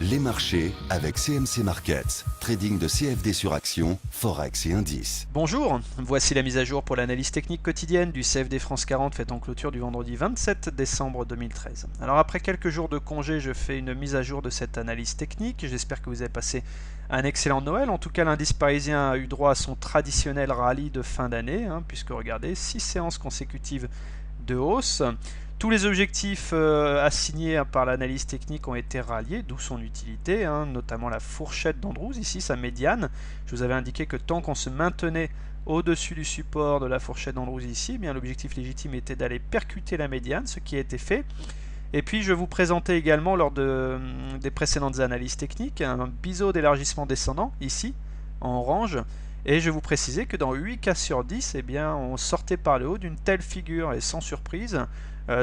Les marchés avec CMC Markets, trading de CFD sur action, Forex et indices. Bonjour, voici la mise à jour pour l'analyse technique quotidienne du CFD France 40 faite en clôture du vendredi 27 décembre 2013. Alors après quelques jours de congé, je fais une mise à jour de cette analyse technique. J'espère que vous avez passé un excellent Noël. En tout cas, l'indice parisien a eu droit à son traditionnel rallye de fin d'année, puisque regardez, 6 séances consécutives de hausse. Tous les objectifs assignés par l'analyse technique ont été ralliés, d'où son utilité, notamment la fourchette d'Andrews, ici sa médiane. Je vous avais indiqué que tant qu'on se maintenait au-dessus du support de la fourchette d'Andrews ici, bien l'objectif légitime était d'aller percuter la médiane, ce qui a été fait. Et puis je vous présentais également lors des précédentes analyses techniques un biseau d'élargissement descendant, ici, en orange. Et je vous précisais que dans 8 cas sur 10, eh bien, on sortait par le haut d'une telle figure. Et sans surprise,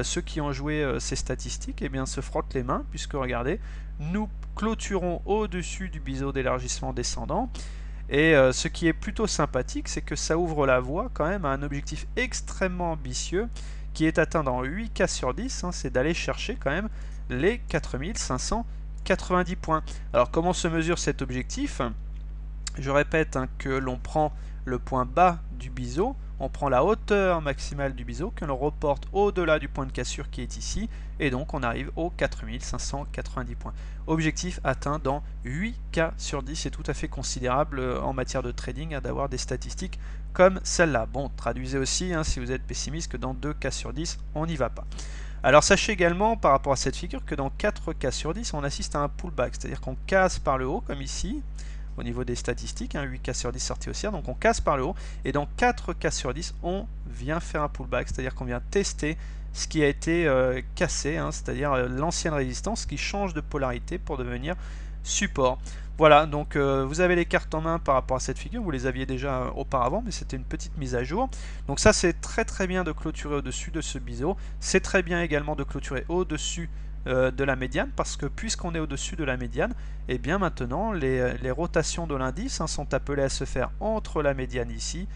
ceux qui ont joué ces statistiques eh bien, se frottent les mains, puisque regardez, nous clôturons au-dessus du biseau d'élargissement descendant. Et ce qui est plutôt sympathique, c'est que ça ouvre la voie quand même à un objectif extrêmement ambitieux qui est atteint dans 8 cas sur 10, c'est d'aller chercher quand même les 4590 points. Alors comment se mesure cet objectif ? Je répète que l'on prend le point bas du biseau, on prend la hauteur maximale du biseau, que l'on reporte au-delà du point de cassure qui est ici, et donc on arrive aux 4590 points. Objectif atteint dans 8 cas sur 10, c'est tout à fait considérable en matière de trading d'avoir des statistiques comme celle-là. Bon, traduisez aussi, si vous êtes pessimiste, que dans 2 cas sur 10, on n'y va pas. Alors sachez également par rapport à cette figure que dans 4 cas sur 10, on assiste à un pullback, c'est-à-dire qu'on casse par le haut, comme ici, au niveau des statistiques, 8 cas sur 10 sorties haussières, donc on casse par le haut, et dans 4 cas sur 10, on vient faire un pullback, c'est-à-dire qu'on vient tester ce qui a été cassé, c'est-à-dire l'ancienne résistance qui change de polarité pour devenir support. Voilà, donc vous avez les cartes en main par rapport à cette figure, vous les aviez déjà auparavant, mais c'était une petite mise à jour. Donc ça, c'est très bien de clôturer au-dessus de ce biseau, c'est très bien également de clôturer au-dessus de la médiane, parce que puisqu'on est au-dessus de la médiane, et bien maintenant les rotations de l'indice sont appelées à se faire entre la médiane ici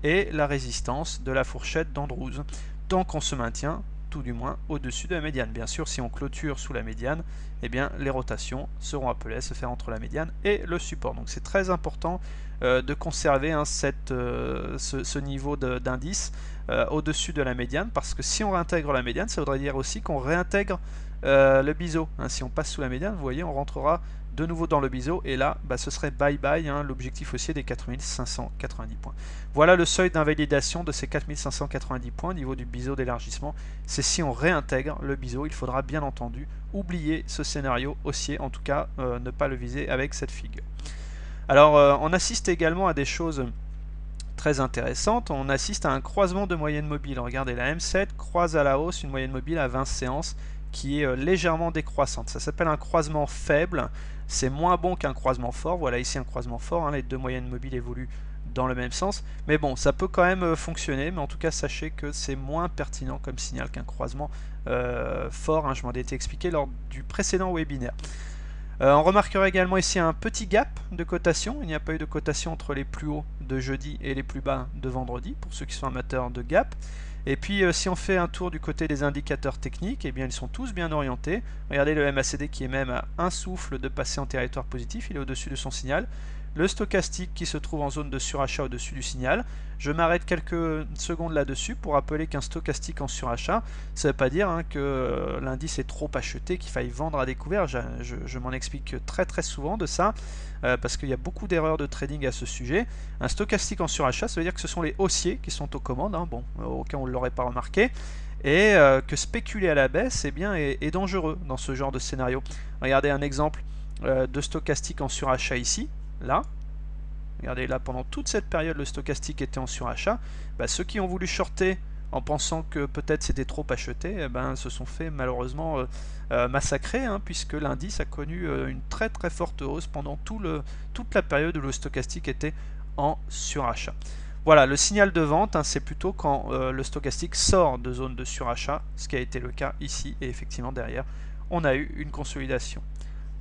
et la résistance de la fourchette d'Andrews, tant qu'on se maintient tout du moins au-dessus de la médiane. Bien sûr, si on clôture sous la médiane, eh bien les rotations seront appelées à se faire entre la médiane et le support. Donc c'est très important de conserver ce niveau d'indice au-dessus de la médiane, parce que si on réintègre la médiane, ça voudrait dire aussi qu'on réintègre le biseau. Si on passe sous la médiane, vous voyez, on rentrera de nouveau dans le biseau, et là ce serait bye bye, l'objectif haussier des 4590 points. Voilà le seuil d'invalidation de ces 4590 points au niveau du biseau d'élargissement. C'est si on réintègre le biseau. Il faudra bien entendu oublier ce scénario haussier, en tout cas ne pas le viser avec cette figure. Alors on assiste également à des choses très intéressantes. On assiste à un croisement de moyenne mobile. Regardez, la M7 croise à la hausse une moyenne mobile à 20 séances qui est légèrement décroissante. Ça s'appelle un croisement faible. C'est moins bon qu'un croisement fort. Voilà ici un croisement fort. Les deux moyennes mobiles évoluent dans le même sens. Mais bon, ça peut quand même fonctionner. Mais en tout cas, sachez que c'est moins pertinent comme signal qu'un croisement fort. Je m'en étais expliqué lors du précédent webinaire. On remarquera également ici un petit gap de cotation. Il n'y a pas eu de cotation entre les plus hauts de jeudi et les plus bas de vendredi, pour ceux qui sont amateurs de gap. Et puis si on fait un tour du côté des indicateurs techniques, eh bien ils sont tous bien orientés. Regardez le MACD qui est même à un souffle de passer en territoire positif, il est au-dessus de son signal. Le stochastique qui se trouve en zone de surachat au-dessus du signal. Je m'arrête quelques secondes là-dessus pour rappeler qu'un stochastique en surachat, ça ne veut pas dire que l'indice est trop acheté, qu'il faille vendre à découvert. Je m'en explique très souvent de ça, parce qu'il y a beaucoup d'erreurs de trading à ce sujet. Un stochastique en surachat, ça veut dire que ce sont les haussiers qui sont aux commandes, bon, au cas où on ne l'aurait pas remarqué, et que spéculer à la baisse est dangereux dans ce genre de scénario. Regardez un exemple de stochastique en surachat ici. Là, regardez, là pendant toute cette période le stochastique était en surachat. Ceux qui ont voulu shorter en pensant que peut-être c'était trop acheté, se sont fait malheureusement massacrer, puisque l'indice a connu une très forte hausse pendant toute la période où le stochastique était en surachat. Voilà, le signal de vente, c'est plutôt quand le stochastique sort de zone de surachat, ce qui a été le cas ici, et effectivement derrière on a eu une consolidation.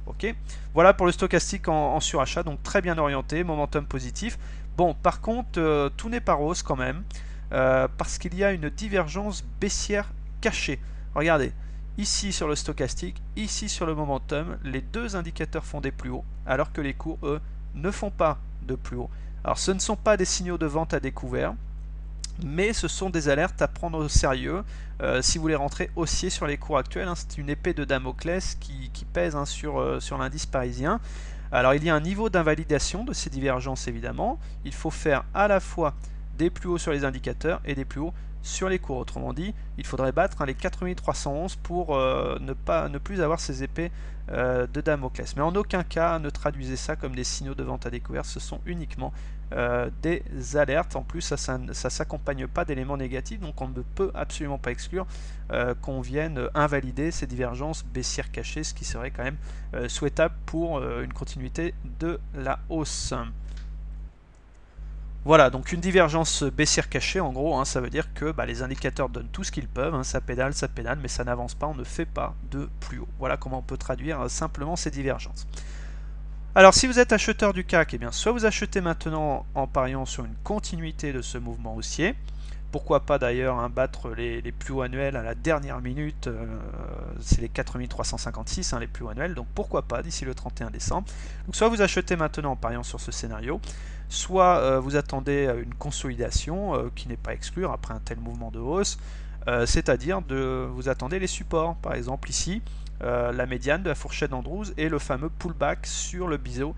Ok, voilà pour le stochastique en surachat, donc très bien orienté, momentum positif. Bon, par contre, tout n'est pas rose quand même, parce qu'il y a une divergence baissière cachée. Regardez, ici sur le stochastique, ici sur le momentum, les deux indicateurs font des plus hauts, alors que les cours, eux, ne font pas de plus haut. Alors ce ne sont pas des signaux de vente à découvert, mais ce sont des alertes à prendre au sérieux si vous voulez rentrer haussier sur les cours actuels. Hein. C'est une épée de Damoclès qui pèse sur l'indice parisien. Alors il y a un niveau d'invalidation de ces divergences évidemment. Il faut faire à la fois des plus hauts sur les indicateurs et des plus hauts sur les cours. Autrement dit, il faudrait battre les 4311 pour ne plus avoir ces épées de Damoclès. Mais en aucun cas ne traduisez ça comme des signaux de vente à découvert, ce sont uniquement des alertes. En plus, ça ne s'accompagne pas d'éléments négatifs, donc on ne peut absolument pas exclure qu'on vienne invalider ces divergences baissières cachées, ce qui serait quand même souhaitable pour une continuité de la hausse. Voilà, donc une divergence baissière cachée, en gros, hein, ça veut dire que les indicateurs donnent tout ce qu'ils peuvent, hein, ça pédale, mais ça n'avance pas, on ne fait pas de plus haut. Voilà comment on peut traduire simplement ces divergences. Alors si vous êtes acheteur du CAC, eh bien, soit vous achetez maintenant en pariant sur une continuité de ce mouvement haussier, pourquoi pas d'ailleurs battre les plus hauts annuels à la dernière minute, c'est les 4356 les plus hauts annuels, donc pourquoi pas d'ici le 31 décembre. Donc soit vous achetez maintenant en pariant sur ce scénario, soit vous attendez une consolidation qui n'est pas exclue après un tel mouvement de hausse, c'est-à-dire vous attendez les supports, par exemple ici, la médiane de la fourchette d'Andrews et le fameux pullback sur le biseau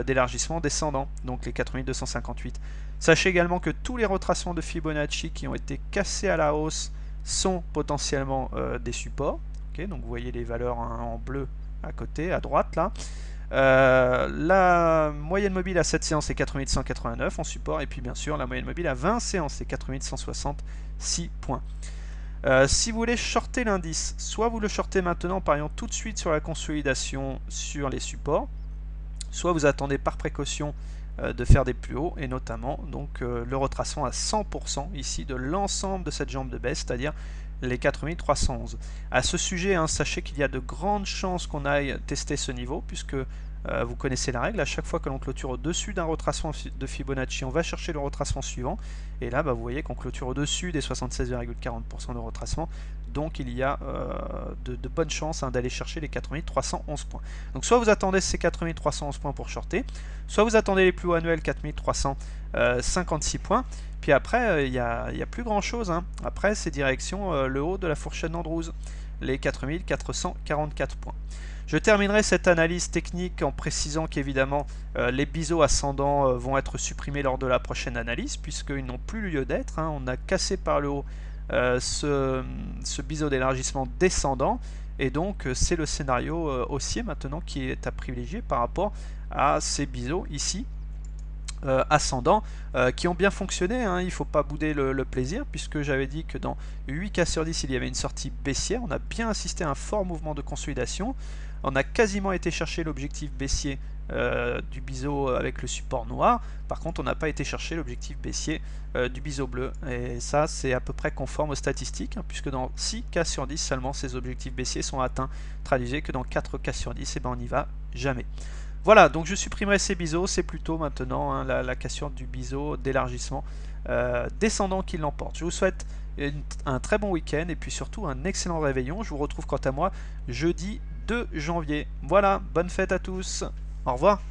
d'élargissement descendant, donc les 4258. Sachez également que tous les retracements de Fibonacci qui ont été cassés à la hausse sont potentiellement des supports. Okay, donc vous voyez les valeurs en bleu à côté, à droite là. La moyenne mobile à 7 séances est 4189 en support, et puis bien sûr la moyenne mobile à 20 séances est 4166 points. Si vous voulez shorter l'indice, soit vous le shortez maintenant en pariant tout de suite sur la consolidation sur les supports, soit vous attendez par précaution de faire des plus hauts, et notamment donc le retracement à 100% ici de l'ensemble de cette jambe de baisse, c'est-à-dire les 4311. À ce sujet, sachez qu'il y a de grandes chances qu'on aille tester ce niveau, puisque vous connaissez la règle, à chaque fois que l'on clôture au-dessus d'un retracement de Fibonacci, on va chercher le retracement suivant, et là vous voyez qu'on clôture au-dessus des 76,40% de retracement, donc il y a de bonnes chances d'aller chercher les 4311 points. Donc soit vous attendez ces 4311 points pour shorter, soit vous attendez les plus hauts annuels 4356 points, puis après il n'y a plus grand chose, après c'est direction le haut de la fourchette d'Andrews, les 4444 points. Je terminerai cette analyse technique en précisant qu'évidemment les biseaux ascendants vont être supprimés lors de la prochaine analyse, puisqu'ils n'ont plus lieu d'être. On a cassé par le haut ce biseau d'élargissement descendant, et donc c'est le scénario haussier maintenant qui est à privilégier par rapport à ces biseaux ici ascendants qui ont bien fonctionné, il ne faut pas bouder le plaisir, puisque j'avais dit que dans 8 cas sur 10 il y avait une sortie baissière. On a bien assisté à un fort mouvement de consolidation, on a quasiment été chercher l'objectif baissier du biseau avec le support noir. Par contre on n'a pas été chercher l'objectif baissier du biseau bleu, et ça c'est à peu près conforme aux statistiques, puisque dans 6 cas sur 10 seulement ces objectifs baissiers sont atteints. Traduisez que dans 4 cas sur 10 on n'y va jamais. Voilà, donc je supprimerai ces biseaux, c'est plutôt maintenant la cassure du biseau d'élargissement descendant qui l'emporte. Je vous souhaite un très bon week-end et puis surtout un excellent réveillon. Je vous retrouve quant à moi jeudi 2 janvier. Voilà, bonne fête à tous, au revoir.